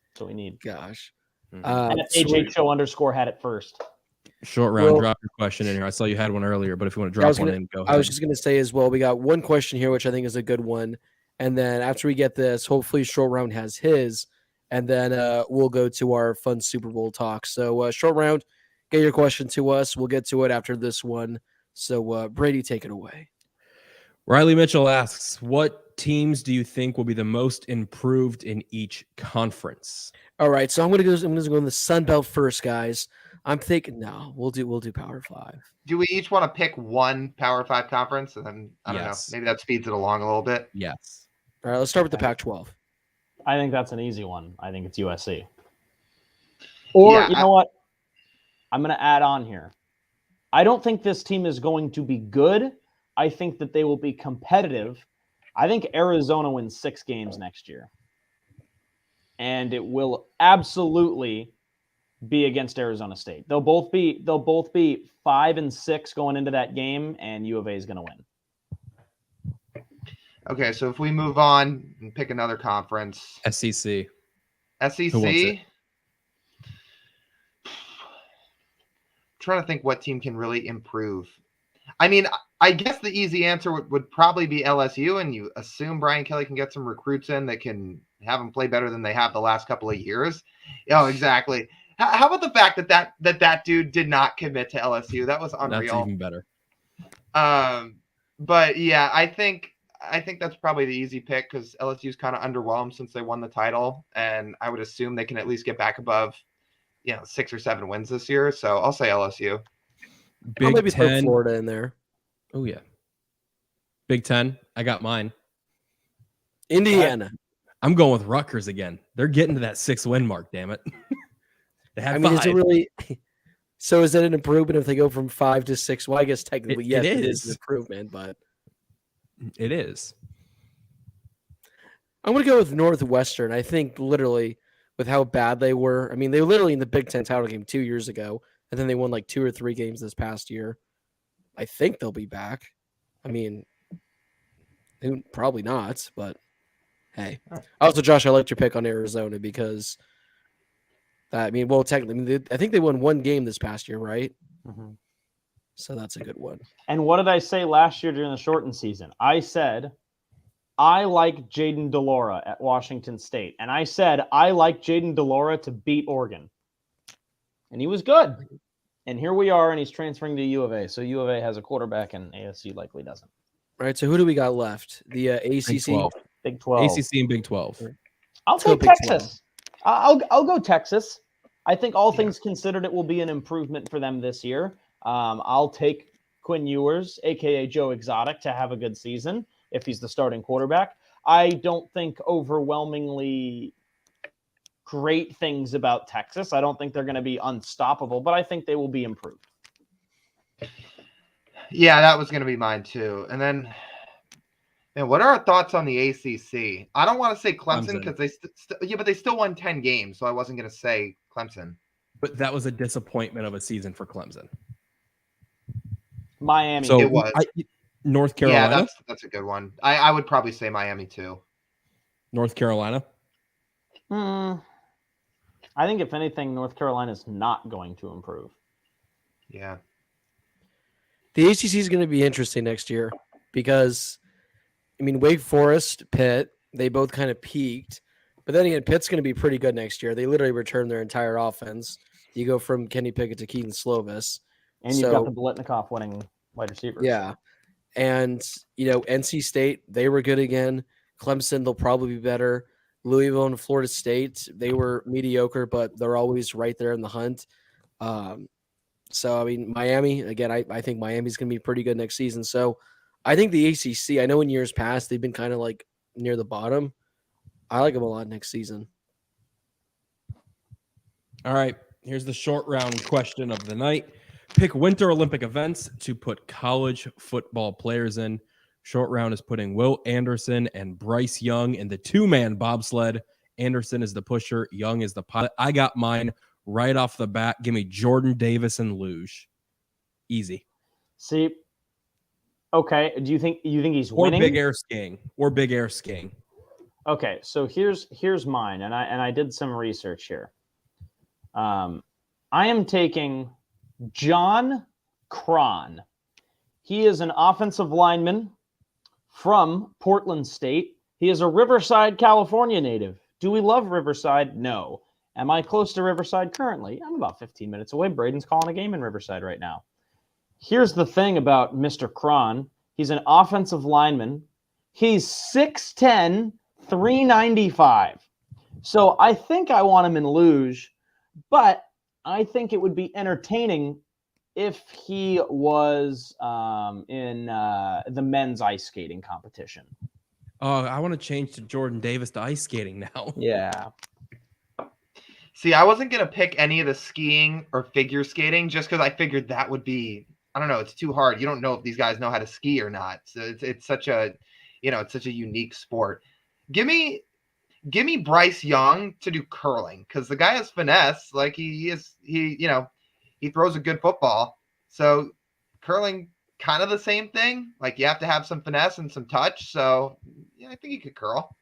That's what we need. Gosh. And if HHO_ had it first. Short round, Well, drop your question in here. I saw you had one earlier, but if you want to drop one in, go ahead. I was just going to say as well, we got one question here, which I think is a good one. And then after we get this, hopefully Short Round has his. And then we'll go to our fun Super Bowl talk. So Short Round, get your question to us. We'll get to it after this one. So Brady, take it away. Riley Mitchell asks, what teams do you think will be the most improved in each conference? All right, so I'm gonna go in the Sun Belt first, guys. I'm thinking we'll do Power 5. Do we each want to pick one Power 5 conference? And then, I don't know, Yes. maybe that speeds it along a little bit. Yes. All right, let's start with the Pac-12. I think that's an easy one. I think it's USC. Or, Yeah, you know what? I'm going to add on here. I don't think this team is going to be good. I think that they will be competitive. I think Arizona wins 6 games next year. And it will absolutely be against Arizona State. They'll both be 5-6 going into that game, and U of A is going to win. Okay, so if we move on and pick another conference. SEC. SEC. Trying to think what team can really improve. I mean, I guess the easy answer would probably be LSU, and you assume Brian Kelly can get some recruits in that can have them play better than they have the last couple of years. Oh, exactly. How about the fact that dude did not commit to LSU? That was unreal. That's even better. But yeah, I think that's probably the easy pick because LSU's kind of underwhelmed since they won the title, and I would assume they can at least get back above, 6 or 7 wins this year. So I'll say LSU. I'll maybe Big Ten. put Florida in there. Oh yeah. Big Ten. I got mine. Indiana. I'm going with Rutgers again. They're getting to that 6-win mark. Damn it. They had 5. Is it really? So is that an improvement if they go from 5 to 6? Well, I guess technically, yes, it is an improvement, but it is. I'm going to go with Northwestern. I think literally with how bad they were. I mean, they were literally in the Big Ten title game 2 years ago, and then they won like 2 or 3 games this past year. I think they'll be back. I mean, probably not, but hey. Also, Josh, I liked your pick on Arizona because technically, I think they won 1 game this past year, right? Mm-hmm. So that's a good one. And what did I say last year during the shortened season? I said I like Jaden DeLora at Washington State, and I said I like Jaden DeLora to beat Oregon, and he was good. And here we are, and he's transferring to U of A. So U of A has a quarterback, and ASU likely doesn't. All right, so who do we got left? The ACC? Big 12. ACC and Big 12. I'll take Texas. I'll go Texas. I think all things considered, it will be an improvement for them this year. I'll take Quinn Ewers, a.k.a. Joe Exotic, to have a good season if he's the starting quarterback. I don't think overwhelmingly great things about Texas. I don't think they're going to be unstoppable, but I think they will be improved. Yeah, that was going to be mine too. And then, man, what are our thoughts on the ACC? I don't want to say Clemson because but they still won 10 games, so I wasn't going to say Clemson. But that was a disappointment of a season for Clemson. Miami. So it was. North Carolina? Yeah, that's a good one. I would probably say Miami too. North Carolina? I think if anything, North Carolina is not going to improve. Yeah. The ACC is going to be interesting next year because, I mean, Wake Forest, Pitt, they both kind of peaked. But then again, Pitt's going to be pretty good next year. They literally returned their entire offense. You go from Kenny Pickett to Keaton Slovis. And you've got the Biletnikoff winning wide receivers. Yeah. And, NC State, they were good again. Clemson, they'll probably be better. Louisville and Florida State, they were mediocre, but they're always right there in the hunt. So, I mean, Miami, again, I think Miami's going to be pretty good next season. So, I think the ACC, I know in years past, they've been kind of like near the bottom. I like them a lot next season. All right. Here's the short round question of the night. Pick Winter Olympic events to put college football players in. Short round is putting Will Anderson and Bryce Young in the 2-man bobsled. Anderson is the pusher. Young is the pilot. I got mine right off the bat. Give me Jordan Davis and luge. Easy. See, okay. Do you think he's winning? Big air skiing. Okay, so here's mine, and I did some research here. I am taking John Cron. He is an offensive lineman from Portland State. He is a Riverside, California native. Do we love Riverside? No. Am I close to Riverside currently? I'm about 15 minutes away. Braden's calling a game in Riverside right now. Here's the thing about Mr. Cron. He's an offensive lineman. He's 6'10", 395. So I think I want him in luge, but I think it would be entertaining if he was in the men's ice skating competition. Oh, I want to change to Jordan Davis to ice skating now. Yeah. See, I wasn't going to pick any of the skiing or figure skating just because I figured that would be, I don't know, it's too hard. You don't know if these guys know how to ski or not. So it's such a, it's such a unique sport. Give me Bryce Young to do curling because the guy has finesse. Like he throws a good football. So curling, kind of the same thing. Like you have to have some finesse and some touch. So yeah, I think he could curl.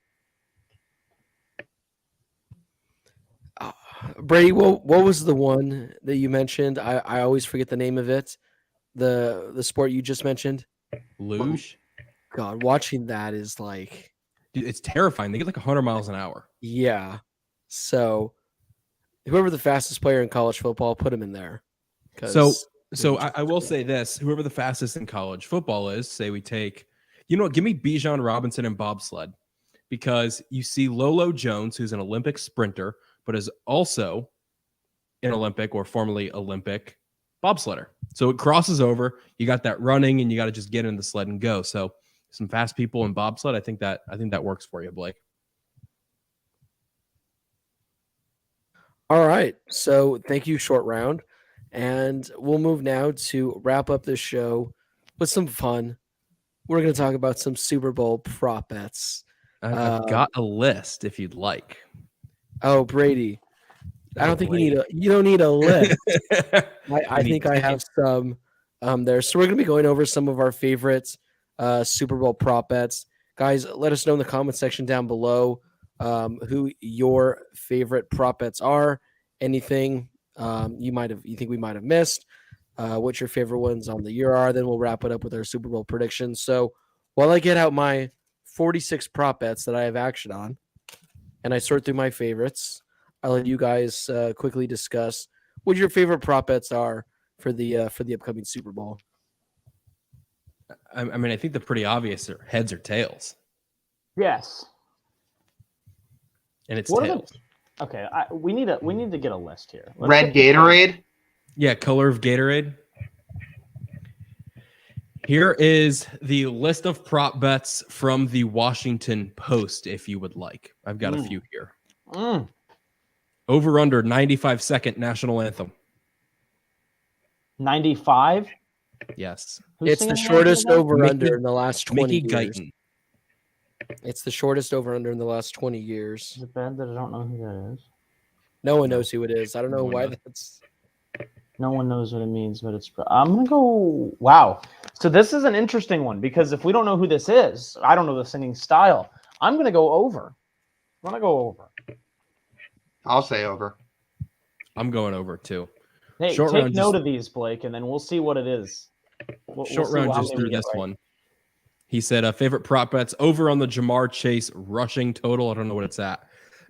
Brady, what was the one that you mentioned? I always forget the name of it. The sport you just mentioned. Luge. God, watching that is like, dude, it's terrifying. They get like 100 miles an hour. Yeah. So whoever the fastest player in college football, put him in there. So I will say this: whoever the fastest in college football is, say we take, give me Bijan Robinson and bobsled, because you see Lolo Jones, who's an Olympic sprinter, but is also an Olympic or formerly Olympic bobsledder. So it crosses over. You got that running, and you got to just get in the sled and go. So some fast people in bobsled. I think that works for you, Blake. All right. So thank you, short round. And we'll move now to wrap up this show with some fun. We're going to talk about some Super Bowl prop bets. I've got a list if you'd like. Oh, Brady. I don't think you don't need a list. I think I have some there. So we're going to be going over some of our favorites Super Bowl prop bets. Guys, let us know in the comment section down below who your favorite prop bets are. Anything you think we might have missed. What your favorite ones on the year are. Then we'll wrap it up with our Super Bowl predictions. So while I get out my 46 prop bets that I have action on, and I sort through my favorites, I'll let you guys quickly discuss what your favorite prop bets are for the upcoming Super Bowl. I mean, I think the pretty obvious are heads or tails. Yes. And it's What are tails. Okay, we need to get a list here. Red Gatorade. Yeah, color of Gatorade. Here is the list of prop bets from the Washington Post, if you would like. I've got a few here. Over under 95-second national anthem. 95? Yes. It's the shortest over under in the last 20 Mickey years. Guyton. It's the shortest over under in the last 20 years. Is it bad that I don't know who that is? No one knows who it is. I don't know why that's. No one knows what it means, but it's. I'm gonna go. Wow. So this is an interesting one because if we don't know who this is, I don't know the singing style. I'm gonna go over. I'm gonna go over. I'll say over. I'm going over too. Hey, Short take round note just- of these, Blake, and then we'll see what it is. We'll Short see round how just many we threw get this right. one. He said, favorite prop bets over on the Jamar Chase rushing total. I don't know what it's at.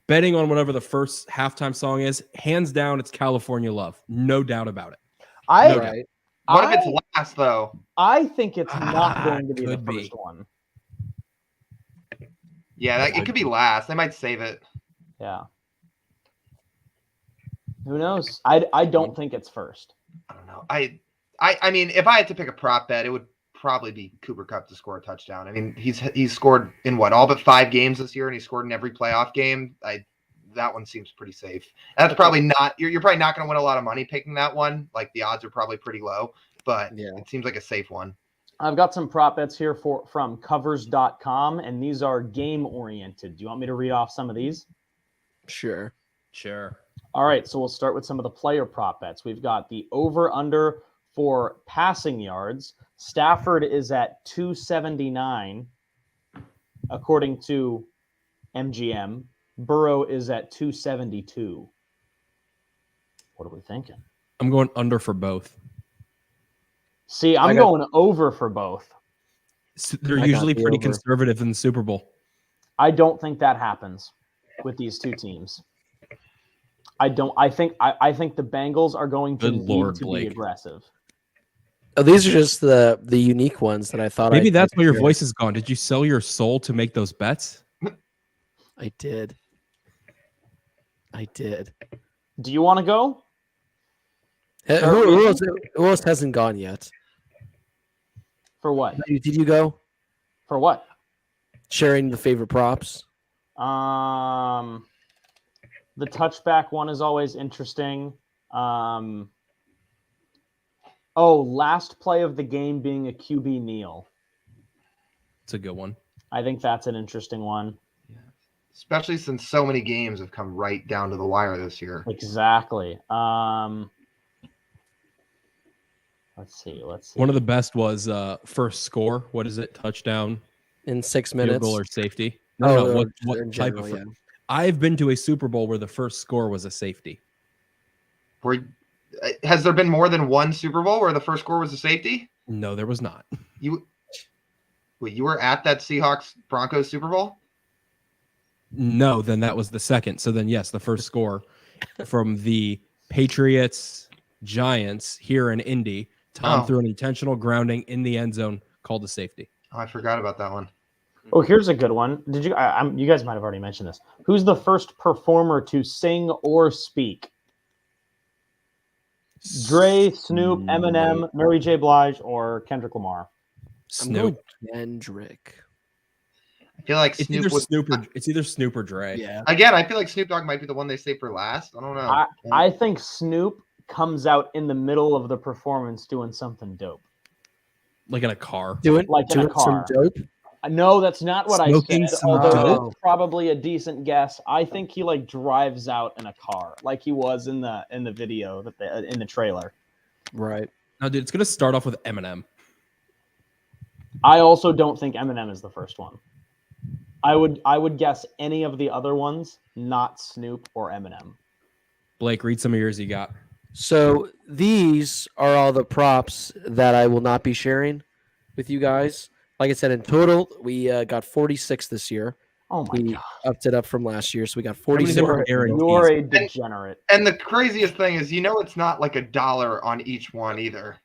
Betting on whatever the first halftime song is. Hands down, it's California Love. No doubt about it. I Right. What if it's last though? I think it's not going to be the could be. first one. Yeah, it could be last. They might save it. Yeah. Who knows? I don't think it's first. I don't know. I mean, if I had to pick a prop bet, it would probably be Cooper Kupp to score a touchdown. I mean, he's scored in what, all but 5 games this year, and he scored in every playoff game. That one seems pretty safe. That's probably not. You're probably not going to win a lot of money picking that one. Like the odds are probably pretty low, but Yeah. it seems like a safe one. I've got some prop bets here from covers.com, and these are game oriented. Do you want me to read off some of these? Sure. All right, so we'll start with some of the player prop bets. We've got the over-under for passing yards. Stafford is at 279, according to MGM. Burrow is at 272. What are we thinking? I'm going under for both. See, I'm going over for both. They're I got usually the pretty over. conservative in the Super Bowl. I don't think that happens with these two teams. I think the Bengals are going to Good need Lord, to Blake. be aggressive. Oh, these are just the unique ones that I thought. Maybe I'd that's why your share. voice is gone. Did you sell your soul to make those bets? I did. Do you want to go? Who else hasn't gone yet? For what? Did you go? For what? Sharing the favorite props. The touchback one is always interesting. Last play of the game being a QB kneel. It's a good one. I think that's an interesting one. Especially since so many games have come right down to the wire this year. Exactly. Let's see. One of the best was first score. What is it? Touchdown, In 6 field minutes. goal, or safety? Oh, No. or What in type general, of? yeah. I've been to a Super Bowl where the first score was a safety. Has there been more than one Super Bowl where the first score was a safety? No, there was not. You were at that Seahawks Broncos Super Bowl? No, then that was the second. So then, yes, the first score from the Patriots Giants here in Indy. Tom threw an intentional grounding in the end zone, called a safety. Oh, I forgot about that one. Oh, here's a good one. Did you? You guys might have already mentioned this. Who's the first performer to sing or speak? Dre, Snoop, Eminem, Mary J. Blige, or Kendrick Lamar? I'm going Snoop. Kendrick. I feel like It's either Snoop or Dre. Yeah. Again, I feel like Snoop Dogg might be the one they save for last. I don't know. I think Snoop comes out in the middle of the performance doing something dope. Like in a car. Doing Like in a doing some car. dope. No, that's not what Smoking I said. some Although dope? that's probably a decent guess. I think he like drives out in a car, like he was in the video that in the trailer. Right. No, dude, it's gonna start off with Eminem. I also don't think Eminem is the first one. I would guess any of the other ones, not Snoop or Eminem. Blake, read some of yours you got. So these are all the props that I will not be sharing with you guys. Like I said, in total, we got 46 this year. Oh my We god! upped it up from last year, so we got many of 46. them are guarantees? You're a degenerate. And the craziest thing is, it's not like $1 on each one either.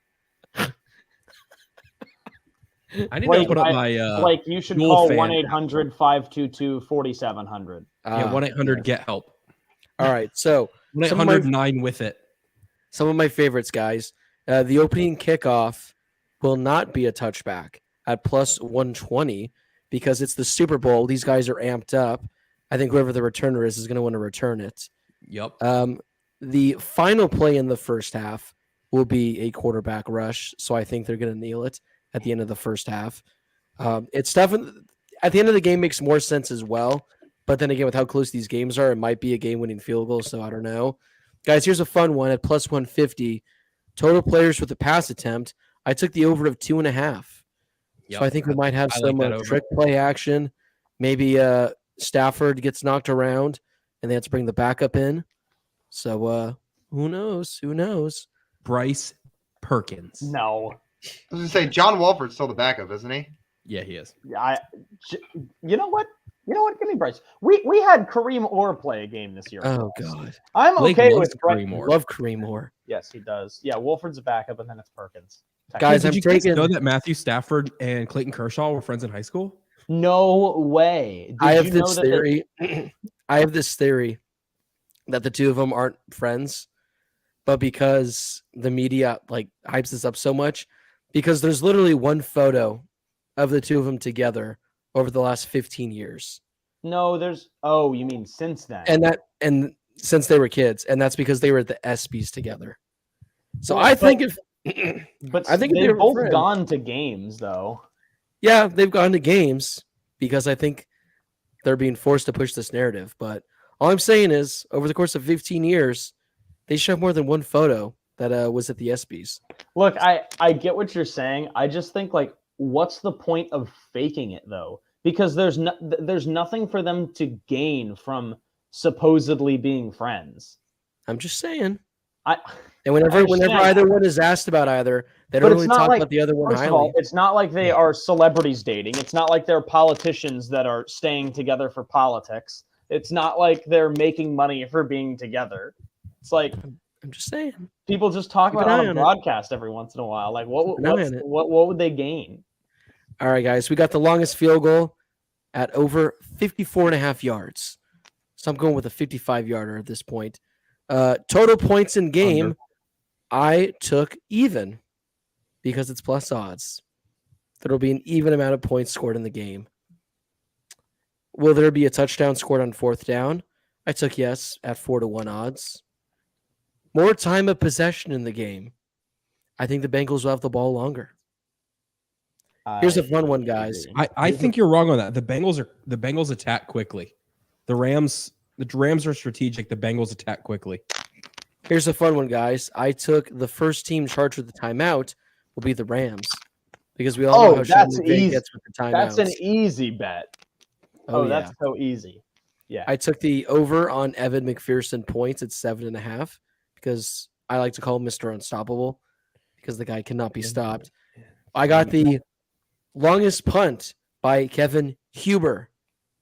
I need to put up my Like you should dual call fan. 1-800-522-4700. Yeah, 1-800 get help. All right, so 1-800-9 with it. some of my favorites, guys. The opening kickoff will not be a touchback at plus 120 because it's the Super Bowl. These guys are amped up. I think whoever the returner is going to want to return it. Yep. The final play in the first half will be a quarterback rush, so I think they're going to kneel it at the end of the first half. It's definitely at the end of the game makes more sense as well. But then again, with how close these games are, it might be a game-winning field goal. So I don't know, guys. Here's a fun one at plus 150. Total players with a pass attempt. I took the over of 2.5. Yep. So I think we might have I some like that over. trick play action. Maybe Stafford gets knocked around and they have to bring the backup in. So who knows? Who knows? Bryce Perkins. No. I was gonna say John Wolford's still the backup, isn't he? Yeah, he is. You know what? Give me Bryce. We had Kareem Orr play a game this year. Oh God, I'm Blake okay loves with Kareem Orr. love Kareem Orr. Yes, he does. Yeah, Wolford's a backup, and then it's Perkins. Guys, Did I'm you guys taking. know that Matthew Stafford and Clayton Kershaw were friends in high school? No way. Did I have you know this that they- theory. I have this theory that the two of them aren't friends, but because the media like hypes this up so much, because there's literally one photo of the two of them together over the last 15 years, No, there's. Oh, you mean since then? and since they were kids, and that's because they were at the ESPYs together. So Well, I think but- if but I think if they they've were both friends- gone to games though. yeah, they've gone to games because I think they're being forced to push this narrative. But all I'm saying is, over the course of 15 years, they should have more than one photo that was at the ESPYs. Look, I get what you're saying. I just think like, what's the point of faking it though? Because there's nothing for them to gain from supposedly being friends. I'm just saying. I And whenever understand. either one is asked about either, they But don't it's really not talk like- about the other one First of highly. all, it's not like they are celebrities dating. It's not like they're politicians that are staying together for politics. It's not like they're making money for being together. It's like I'm just saying. people just talk Keep an about it eye on a on it. broadcast every once in a while. Like Keep an eye on it. what would they gain? All right, guys, we got the longest field goal at over 54.5 yards. So I'm going with a 55-yarder at this point. Total points in game, Under. I took even because it's plus odds. There'll be an even amount of points scored in the game. Will there be a touchdown scored on fourth down? I took yes at 4-1 odds. More time of possession in the game. I think the Bengals will have the ball longer. Here's a fun one, guys. I think you're wrong on that. The Bengals attack quickly. The Rams are strategic. The Bengals attack quickly. Here's a fun one, guys. I took the first team charged with the timeout will be the Rams because we all know how Sean that's McVay easy. gets with the timeouts. That's an easy bet. Oh, yeah. That's so easy. Yeah. I took the over on Evan McPherson points at 7.5 because I like to call him Mr. Unstoppable because the guy cannot be stopped. I got the longest punt by Kevin Huber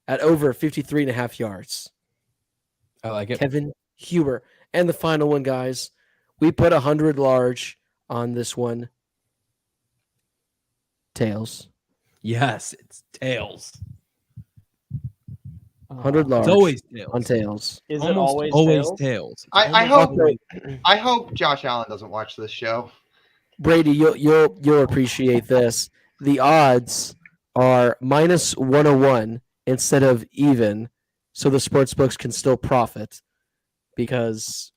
at over 53.5 yards. I like it. Kevin Huber. And the final one, guys, we put 100 large on this one. Tails. Yes, it's tails. 100 large It's always tails. on tails. Is it Almost always tails? tails. I hope Josh Allen doesn't watch this show. Brady, you'll appreciate this. The odds are minus 101 instead of even, so the sports books can still profit because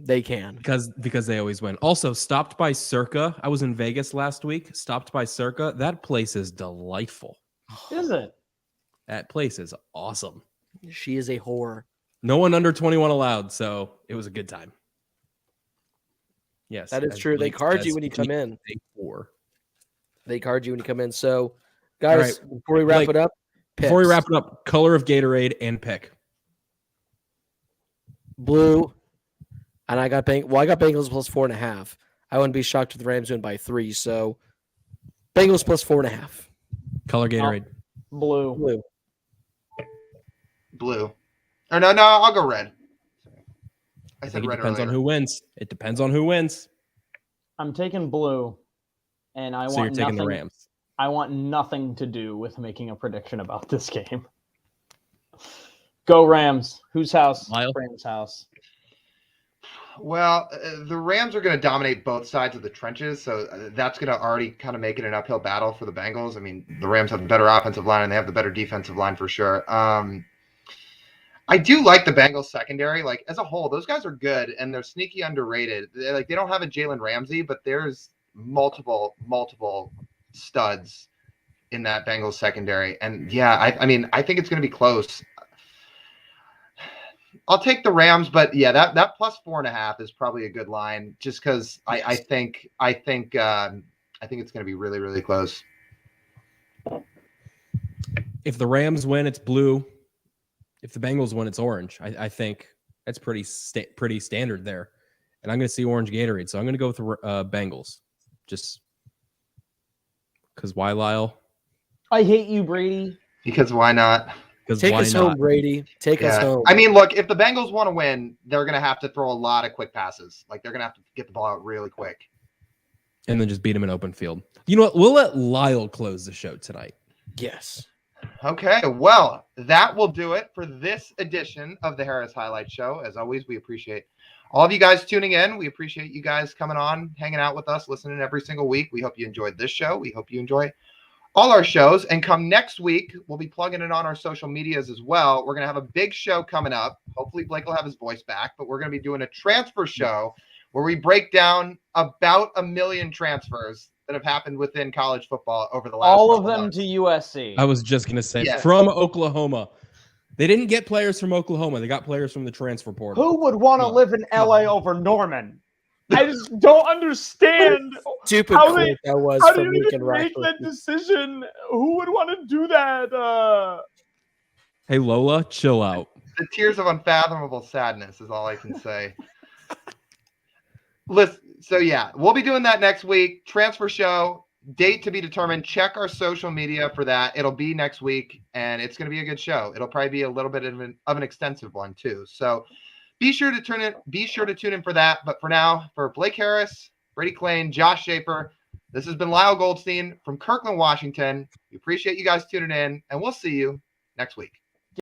They can. Because they always win. Also, stopped by Circa. I was in Vegas last week. Stopped by Circa. That place is delightful. Is it? That place is awesome. She is a whore. No one under 21 allowed, so it was a good time. Yes, That is as true. They Blake card says, you when you come in. four. They card you when you come in. So, guys, right. before we wrap Blake, it up, Before we picks. wrap it up, color of Gatorade and pick. Blue, and I got Bengals plus 4.5. I wouldn't be shocked if the Rams win by 3. So, Bengals plus 4.5. Color Gatorade. Blue. Blue. Or no, I'll go red. I I said think it red depends earlier. on who wins. It depends on who wins. I'm taking blue, and I So you're want taking nothing. the Rams. I want nothing to do with making a prediction about this game. Go Rams. Whose house? Lyle? Rams' house. Well, the Rams are going to dominate both sides of the trenches, so that's going to already kind of make it an uphill battle for the Bengals. I mean, the Rams have the better offensive line, and they have the better defensive line for sure. I do like the Bengals secondary. Like, as a whole, those guys are good, and they're sneaky underrated. They don't have a Jalen Ramsey, but there's multiple studs in that Bengals secondary. And, yeah, I mean, I think it's going to be close. I'll take the Rams, but yeah, that plus 4.5 is probably a good line, just because I think it's going to be really, really close. If the Rams win, it's blue. If the Bengals win, it's orange. I think that's pretty standard there. And I'm going to see orange Gatorade, so I'm going to go with the Bengals. Just because why, Lyle? I hate you, Brady. Because why not? Take us home, Brady. Take us home. I mean, look, if the Bengals want to win, they're going to have to throw a lot of quick passes. Like, they're going to have to get the ball out really quick. And then just beat them in open field. You know what? We'll let Lyle close the show tonight. Yes. Okay, well, that will do it for this edition of the Harris Highlight Show. As always, we appreciate all of you guys tuning in. We appreciate you guys coming on, hanging out with us, listening every single week. We hope you enjoyed this show. We hope you enjoy all our shows. And come next week, we'll be plugging it on our social medias as well. We're going to have a big show coming up. Hopefully, Blake will have his voice back, but we're going to be doing a transfer show where we break down about 1 million transfers that have happened within college football over the last All of couple them months. to USC. I was just going to say, Yes. from Oklahoma. They didn't get players from Oklahoma. They got players from the transfer portal. Who would want to live in LA over Norman? I just don't understand. Stupid How quote they- that was How do from you Lincoln even make Riley. that decision? Who would want to do that? Hey, Lola, chill out. The tears of unfathomable sadness is all I can say. Listen, so yeah, we'll be doing that next week. Transfer show, date to be determined. Check our social media for that. It'll be next week, and it's going to be a good show. It'll probably be a little bit of an extensive one too. So be sure to tune in for that. But for now, for Blake Harris, Brady Klain, Josh Schaefer, this has been Lyle Goldstein from Kirkland, Washington. We appreciate you guys tuning in, and we'll see you next week.